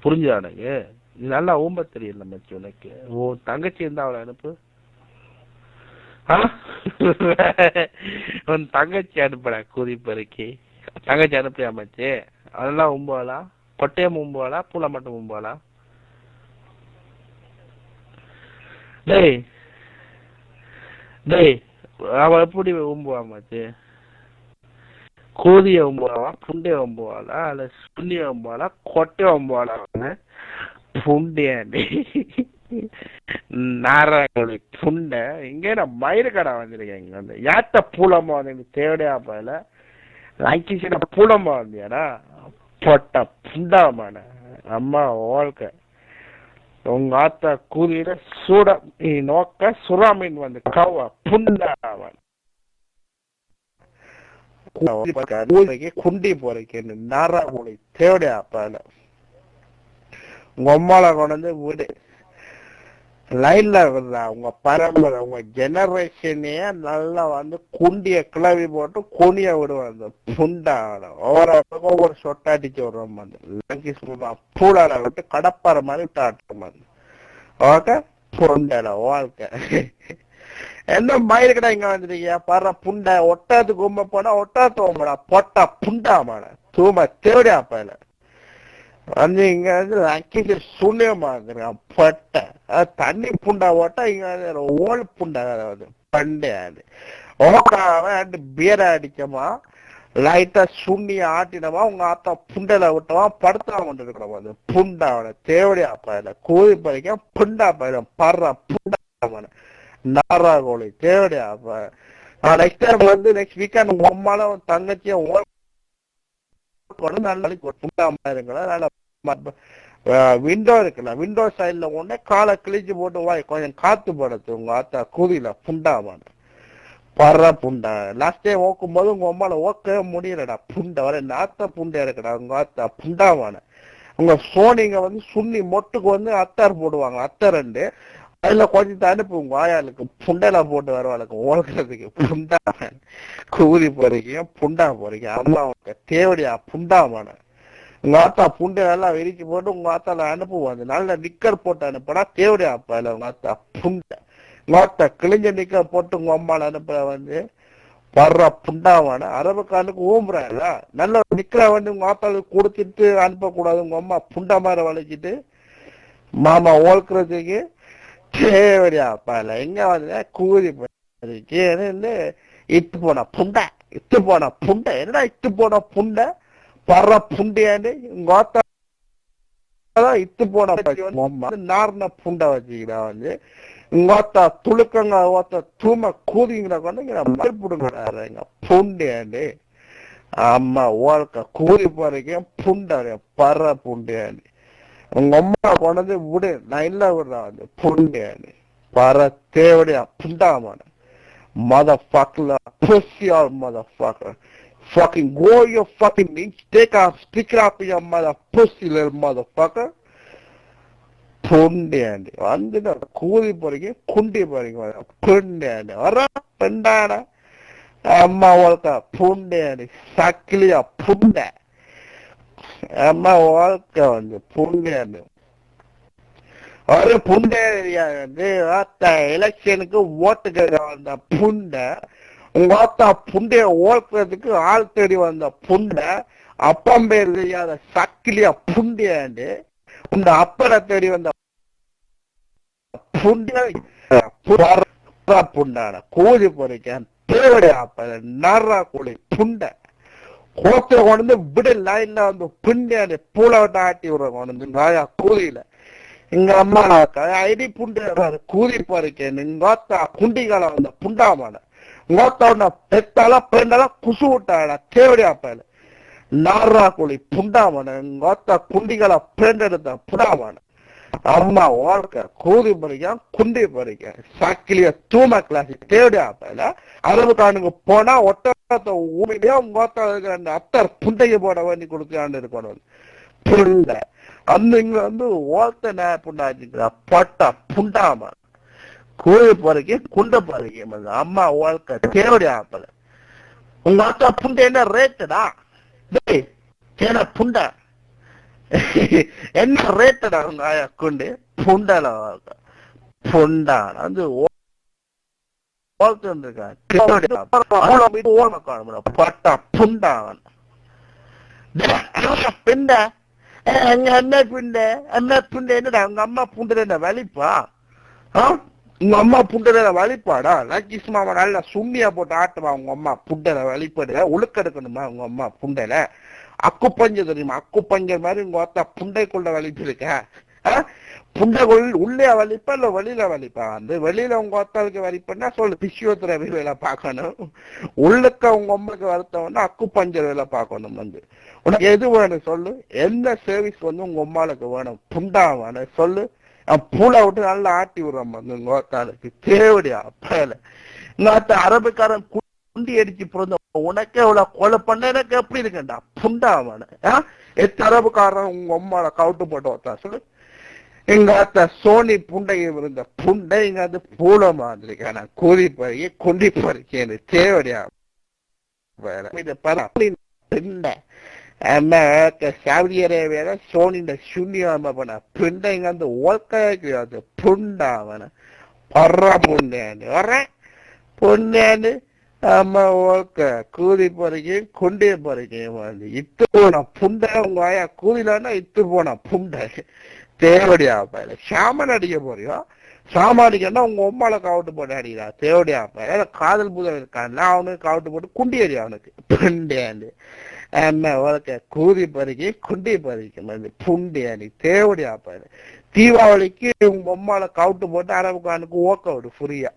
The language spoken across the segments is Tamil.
புரிஞ்சா எனக்கு? இது நல்லா ஊம்ப தெரியல மச்சி உனக்கு. ஓ தங்கச்சி இருந்தா அவளை அனுப்பு. உன் தங்கச்சி அனுப்படா கூதி பெருக்கி. தங்கச்சி அனுப்பியா மச்சி? அதெல்லாம் ஊம்புவாளா? கொட்டையம் ஊம்புவாளா? பூளை மட்டும் ஊம்புவாளா? டேய் டேய் அவ எப்படி ஊம்புவா மச்சி? கூதிய ஒம்புவாளா, புண்டைய ஒம்புவாளா, அல்ல சுண்ணிய ஒம்புவாளா, கொட்டைய ஒம்புவாளா? புண்டியாண்டி நாராயணி புண்டை இங்கே நான் மயிறு கடை வந்திருக்கேன். இங்க வந்து யாத்த பூலமா வந்து தேவையா போல லைக்கின பூலமா வந்தியாடா பொட்ட புண்டாமான அம்மா வாழ்க்கை உங்க ஆத்த கூதியில சூட நீ நோக்க சுறாமீன் வந்து கவ புண்டாவன் குண்டி போறேன்னு நாராமொழி தேவையா போல உங்க அம்மாவை கொண்டு விடு லைன்ல இருந்தா உங்க பரம்பரை உங்க ஜெனரேஷனே நல்லா வந்து குண்டிய கிளவி போட்டு குனிய விடுவாங்க புண்டான ஒவ்வொரு சொட்டாடிச்சு விடுறோம் வந்து லங்கி சும்மா பூடால விட்டு கடப்பாறை மாதிரி விட்டாட்டும் வந்து ஓகே புண்டல வாழ்க்கை என்ன மயிலுக்கடா இங்க வந்துருக்கியா பாரு புண்டை ஒட்டாத்து கும்ப போனா ஒட்டாத்து ஓம்படா பொட்டா புண்டாமான தூமா தேவையா பயில வந்து இங்க வந்து அக்கிட்டு சுண்ணியமா இருந்திருக்கான் பட்டை தண்ணி புண்டா ஓட்டா இங்க வந்து ஓல் புண்டா வந்து பண்டே அது ஓக்காவன் பீரை அடிக்கமா லைட்டா சுண்ணிய ஆட்டினமா உங்க ஆத்தா புண்டையில விட்டவா படுத்தா கொண்டு இருக்கிறோம் அது புண்டாவன தேவையா பயில கூதி பறிக்க புண்டா பயில பர்ற புண்டாமான நாராகோழி தேவையா நெக்ஸ்ட் டைம் வந்து நெக்ஸ்ட் வீக்கெண்ட் உங்க அம்மால தங்கச்சியும் விண்டோ இருக்குல்ல விண்டோ சைட்ல ஒண்ணு காலை கிழிச்சு போட்டு வாய் கொஞ்சம் காத்து படுத்து உங்க ஆத்தா கூதியில புண்டாமான பர்ற புண்டா லாஸ்ட் டைம் ஓக்கும் போது உங்க அம்மால ஓக்கவே முடியலடா புண்டை வர இந்த ஆத்தா புண்டை இருக்குடா உங்க ஆத்தா புண்டாமான உங்க சோனிங்க வந்து சுண்ணி மொட்டுக்கு வந்து அத்தார் போடுவாங்க அத்தர் ரெண்டு அதுல கொஞ்சம் அனுப்புங்க வாயாளுக்கு புண்டையில போட்டு வருவாளுக்கு ஓடுறதுக்கு புண்டா கூதி போறீங்க புண்டா போறீங்க அம்மா தேவடியா புண்டாமான உங்க ஆத்தா புண்டை நல்லா விரிச்சு போட்டு உங்க ஆத்தால அனுப்புவாங்க நல்ல நிக்கர் போட்டு அனுப்புனா தேவடியா அப்பல உங்க ஆத்தா புண்டை உங்க ஆத்தா கிழிஞ்ச நிக்கர் போட்டு உங்க அம்மால அனுப்புற வந்து வர்ற புண்டாவான அரபுக்கானுக்கு ஊம்புறாங்களா நல்ல நிக்கிற வந்து உங்க ஆத்தாளுக்கு கொடுத்துட்டு அனுப்பக்கூடாது உங்க அம்மா புண்டா மாதிரி வளைச்சிட்டு மாமா ஓழ்கிறதுக்கு தேவடியா பால எங்க வந்து கூதி வந்து இட்டு போன புண்டை இட்டு போன புண்டை என்னடா இட்டு போன புண்டை பர்ற புண்டையாண்டு உங்க ஆத்தான் இட்டு போன நார்ன புண்டை வச்சுக்கிறா வந்து உங்க ஆத்தா துளுக்கங்க ஓத்த தூம கூதிங்கிற கொண்டு மறுப்புடுங்க புண்டையாண்டு அம்மா ஓழ்க்க கூதி போறீங்க புண்டை பர்ற புண்டையாண்டு உங்க அம்மா கொண்டது விடு நான் இல்ல விடுறேன் வந்து புண்டையாண்டு பர தேவடியா புண்டாமான motherfucker pussy all motherfucker fucking go your fucking knees take off stick it up your mother pussy little motherfucker புண்டையாண்டு வந்து கூதி போறீங்க குண்டி போறீங்க புண்டையாண்டு வர பெண்டாட அம்மா வாழ்க்கை புண்டையாண்டு சக்கிலியா புண்டை அம்மா வாழ்க்கை வந்து புண்டையாண்டு ஒரு புண்டை வந்து எலெக்ஷனுக்கு ஓட்டு கேட்க வந்த புண்டை உங்க ஆத்தா புண்டைய ஓட்டுறதுக்கு ஆள் தேடி வந்த புண்டை அப்பம் பேர் தெரியாத சக்கிலியா புண்டையாண்டு உங்க அப்பனை தேடி வந்த புண்டை புண்டான கூதி பொறிக்க தேவடைய அப்ப நர்றா கூலி புண்டை கோத்துல கொண்டு விடு லைன்ல வந்து புண்டையாண்டு பூளை விட்டு ஆட்டி விடுறோம் கொண்டு நாயா கூதியில எங்க அம்மா ஐடி புண்டை கூதி பறிக்கேன் உங்காத்தா குண்டிகால வந்த புண்டாமான உங்காத்தா பெத்தால பெண்டால குசு விட்டாடா தேவடியா பயில நாரா கூலி புண்டாமான உங்காத்தா குண்டிகால பெண்டெடுத்த புண்டாமான அம்மா வாழ்க்கை கூதி பறிக்க குண்டி பறிக்க சக்கிலிய தூம கிளாஸ் தேவடியா பயில அரபுக்கானுக்கு போனா ஒட்டத்தை ஊமையிலேயே உங்காத்தா அந்த அத்தர் புண்டைக்கு போட வேண்டி கொடுக்காண்டு இருக்கணும் புண்டை அந்த இங்க வந்து ஓத்த நே புண்டாச்சுக்கிறா பட்டா புண்டாம கூழி பறிக்க குண்டை பறிக்க அம்மா வாழ்க்கை தேவடியா ஆப்பல உங்க அத்தா புண்டை என்ன ரேட்டுடா ஏன்னா புண்டை என்ன ரேட்டடா உங்க ஆயா கொண்டு புண்டல புண்டான வந்து பட்டா புண்டாவன் பிண்ட என்ன பிண்ட என்ன பிண்ட என்னடா உங்க அம்மா புண்டல என்ன வலிப்பா உங்க அம்மா புண்டல வலிப்பாடா லக்கிஸ் மாமா நல்லா சுண்ணியா போட்டு ஆட்டுமா உங்க அம்மா புண்டல வலிப்படு உழுக்க எடுக்கணுமா உங்க அம்மா புண்டல அக்கு பஞ்சு தெரியுமா அக்கு பஞ்ச மாதிரி உங்க ஒருத்தா புண்டைக்குள்ள வலிப்பு இருக்க புண்டைக்குள் உள்ளே வலிப்பா இல்ல வெளியில வலிப்பா அந்த வெளியில உங்க ஒருத்தாளுக்கு வலிப்புன்னா சொல்லு பிசியோதெரபி வேலை பார்க்கணும் உள்ளுக்க உங்க அம்மாக்கு வருத்தம்னா அக்கு பஞ்சர் வேலை பார்க்கணும் வந்து உனக்கு எது வேணும் சொல்லு என்ன சர்வீஸ் வந்து உங்க அம்மாளுக்கு வேணும் புண்டா வேணும் சொல்லு பூளை விட்டு நல்லா ஆட்டி விடுறோம் வந்து உங்க ஒருத்தாளுக்கு தேவடியா பயல உங்க ஒருத்த அரபுக்காரன் குண்டி அடிச்சு பிறந்த உனக்கே இவ்வளவு கொலை பண்ண எனக்கு எப்படி இருக்கேன்டா புண்டா அவன எத்த அரபுக்காரன் உங்க அம்மால கவுட்டு போட்டு வந்தா சொல்லு எங்க அத்த சோனி புண்டையும் இருந்த புண்டை இங்க அது பூல மாதிரி கூறி பறிக்க கொண்டி பறிக்கேன்னு தேவடியா சவுதி அரேபியா சோனிந்த சுண்ணியாம பண்ண பிண்டை இங்க அந்த ஓக்கையாது புண்டா அவன பர்ற புண்டேன்னு வர்றேன் பொண்ணேன்னு ஆமா ஓகே கூதி பறிக்கையும் கொண்டே பறிக்கையும் வந்து இத்து போன புண்டை உங்க ஆயா கூதிலன்னா இத்து போன புண்டை தேவடியா பயில சாமன் அடிக்க போறியோ சாமானிக்கன்னா உங்க அம்மால காவட்டு போட்டு அடிக்கிறா தேவடியா பயில காதல் பூதம் இருக்கான்ல அவனுக்கு காவட்டு போட்டு குண்டி அடி அவனுக்கு புண்டேண்டு ஆமா ஓகே கூதி பறிக்கை குண்டி பறிக்கும் வந்து புண்டியாண்டி தேவடியா பயில தீபாவளிக்கு உங்க அம்மால காவட்டு போட்டு அரபுக்கானுக்கு ஓக்க விடு ஃப்ரீயா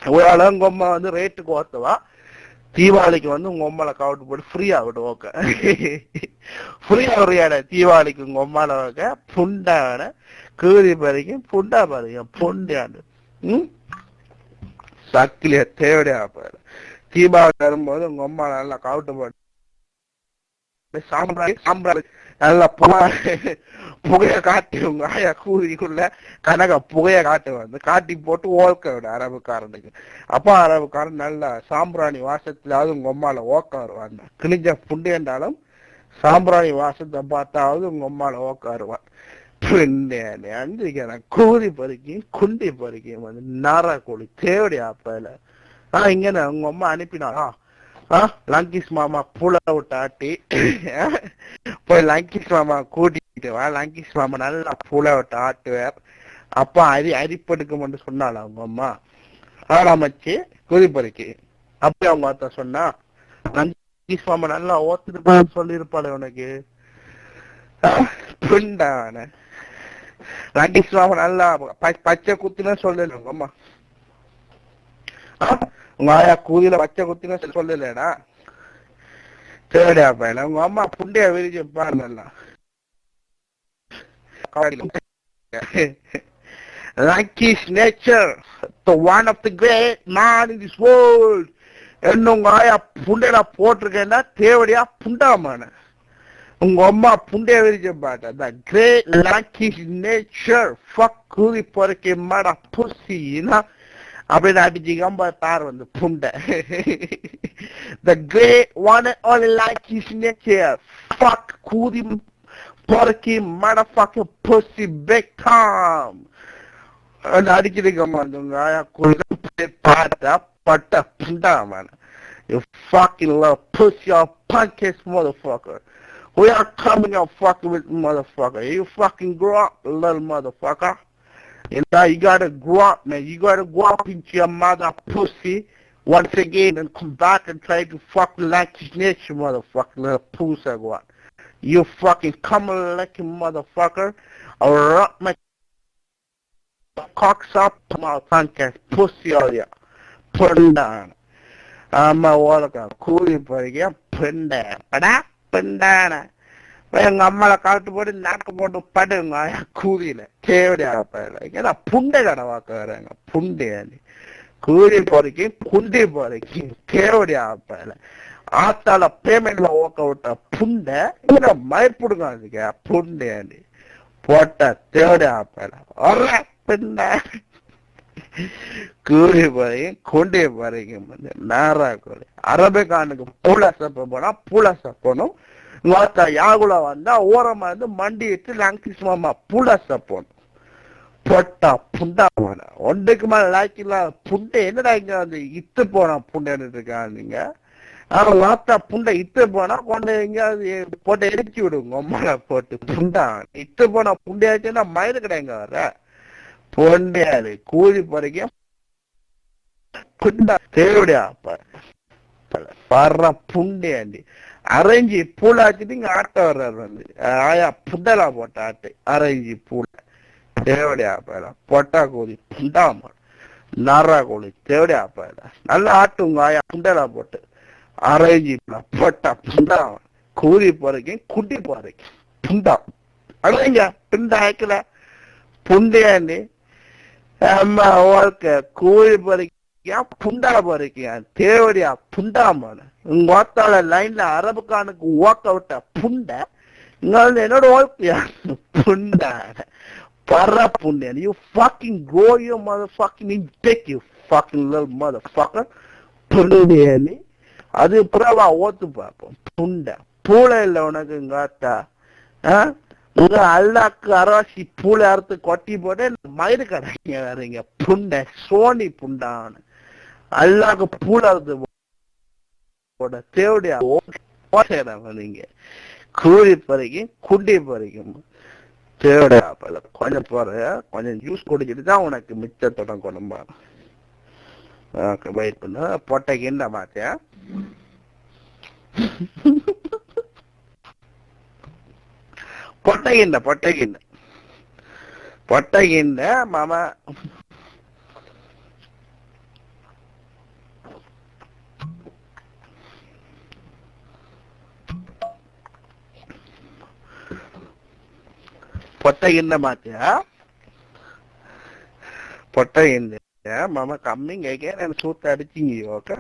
ஒரு உங்க அம்மா வந்து ரேட்டுக்கு ஓத்துவா தீபாவளிக்கு வந்து உங்க அம்மால காவட்டு போட்டு ஃப்ரீயா விடு ஓக்க ஃப்ரீயா விடுறியாட தீபாவளிக்கு உங்க அம்மால ஓக்க புண்டாட கூதி பறிக்கும் புண்டா பறிக்கும் புண்டாண்டு சக்கிலிய தேவடியா போயிடு தீபாவளி வரும்போது உங்க அம்மா நல்லா காவட்டு போட்டு சாம்பிராணி நல்லா புகைய காட்டி உங்க ஆயா கூதிக்குள்ள கனக புகைய காட்டு வந்து காட்டி போட்டு ஓக்க விட அரபுக்காரனுக்கு அப்பா அரபுக்காரன் நல்லா சாம்பிராணி வாசத்திலாவது உங்க அம்மால ஓக்க வருவான் கிழிஞ்ச புண்டு என்றாலும் சாம்பிராணி வாசத்தை பார்த்தாவது உங்க அம்மால ஓக்க வருவான் அஞ்சுக்கிறேன் கூதி பறிக்கி குண்டி பறிக்கி வந்து நாரா கோழி தேவடி அப்பல இங்க உங்க அம்மா அனுப்பினாரா லங்கிஸ் மாமா புல விட்டு ஆட்டி போய் லங்கிஸ் மாமா கூட்டிட்டு வா லங்கிஸ் மாமா நல்லா புல விட்டு ஆட்டுவார் அப்பா அரிப்படுக்கும்னு சொன்னால அவங்க அம்மா ஆளாமச்சு குதிப்பறிக்கு அப்படி அவங்க அத்த சொன்னா லங்கிஸ் மாமா நல்லா ஓத்துட்டு சொல்லிருப்பாள் உனக்கு புண்டான லங்கிஸ் மாமா நல்லா பச்சை குத்துன்னு சொல்லல உங்க அம்மா உங்க ஆயா கூதியில பச்சை குத்தின்னு சொல்லலடா தேடியா பையன உங்க அம்மா புண்டைய விரிச்சு பாருங்க like his nature the one of the great man in this world என்ன உங்க ஆயா புண்டையில போட்டிருக்கேன்னா தேவடியா புண்டாமான உங்க அம்மா புண்டைய விரிச்சு பாட்ட the great like his nature fuck கூதி பொறுக்கி மாடா புசினா அப்படின்னு அடிச்சுக்காம தார் வந்து புண்டை the great one and only like his nature fuck கூதி பொறுக்கி motherfucking pussy big time அடிச்சிருக்கமா உங்க ஆயா கூதி பார்த்தா பட்ட புண்டாமான you fucking little pussy or punk ass motherfucker we are coming out fucking with motherfucker you fucking grow up little motherfucker. And now you gotta grow up, man. You gotta grow up into your mother pussy once again and come back and try to fucking like his nature, motherfucker, little pussy what. You fucking come like a motherfucker or rock my cocks up to my podcast pussy all ya. Put him down. I'm a water cooling for you. Put him down. Put him down. எங்க அம்மால காட்டு போட்டு நாக்கு போட்டு படுங்க கூதியில தேவடியா ஏன்னா புண்டை கடவாக்குறாங்க புண்டையாண்டி கூதி பொறுக்கி புண்டி பொறுக்கி தேவடியா ஆத்தால பேமெண்ட்ல ஓக்க விட்ட புண்டை இங்க மயப்பிடுங்க புண்டையாண்டி போட்ட தேவடியா பிண்ட கூடி பறையும் கொண்டே பறையும் வந்து நாரா கோழி அரபிக்கானுக்கு பூலா சப்ப போனா பூலா சப்பனும் பார்த்தா யாகுல வந்தா ஓரமா இருந்து மண்டிட்டு லங்கிஸ் மாமா புலச போனோம் பொட்டா புண்டா போன ஒன்றுக்கு மேல லாய்க்கில புண்டை என்னடா இங்க வந்து இத்து போனா புண்டைன்னு இருக்கான் நீங்க அவன் பார்த்தா புண்டை இத்து போனா கொண்டு எங்கேயாவது போட்டு எரிச்சு விடுங்க அம்மால போட்டு புண்டா இத்து போனா புண்டையாச்சுன்னா மயிறு கிடையாங்க வர பொண்டையாரு கூலி பறிக்க புண்டா தேவையா பர்ற புண்டையாண்டி அரைஞ்சி பூலாச்சுட்டு இங்க ஆட்ட வர்றாரு வந்து ஆயா புண்டலா போட்ட ஆட்டு அரைஞ்சி பூல தேவடியா பேடா பொட்டா கோழி புண்டாம நாரா கோழி தேவடியா பேடா நல்லா ஆட்டுங்க ஆயா புண்டலா போட்டு அரைஞ்சி பொட்டா புண்டாம கூலி போறீங்க குட்டி போறீங்க புண்டா அடைங்க புண்டா ஆக்கல புண்டையாண்டி அம்மா வாழ்க்கை கூலி போறீங்க புண்டா போறீங்க தேவடியா புண்டாமான உங்க ஓத்தால லைன்ல அரபுக்கானுக்கு ஓக்க விட்ட புண்டை இங்க வந்து என்னோட வாழ்க்கையா புண்டா பர்ற புண்டையன் you fucking go your motherfucking dick you fucking little motherfucker புண்டையன் அது புறவா ஓத்து பார்ப்போம் புண்டை பூளை இல்லை உனக்கு இங்காத்தா உங்க அல்லாக்கு அரவாசி பூளை அறுத்து கொட்டி போட்டு மயிறு கடைங்க வரீங்க புண்டை சோனி புண்டான்னு அல்லாக்கு பூளை அறுத்து போட தேவடியா நீங்க கூலி பறிக்கும் குண்டி பறிக்கும் தேவடியா பல கொஞ்சம் போற கொஞ்சம் ஜூஸ் குடிச்சிட்டு தான் உனக்கு மிச்சத்தோட குழம்பா வெயிட் பண்ண பொட்டைக்கு என்ன மாத்தியா பொட்டைகிண்ட மாமா பொட்டைகிண்ட மாத்தியா பொட்டைகிண்ட மாமா கம்மிங் again and சூத்த அடிச்சிங்க ஓகே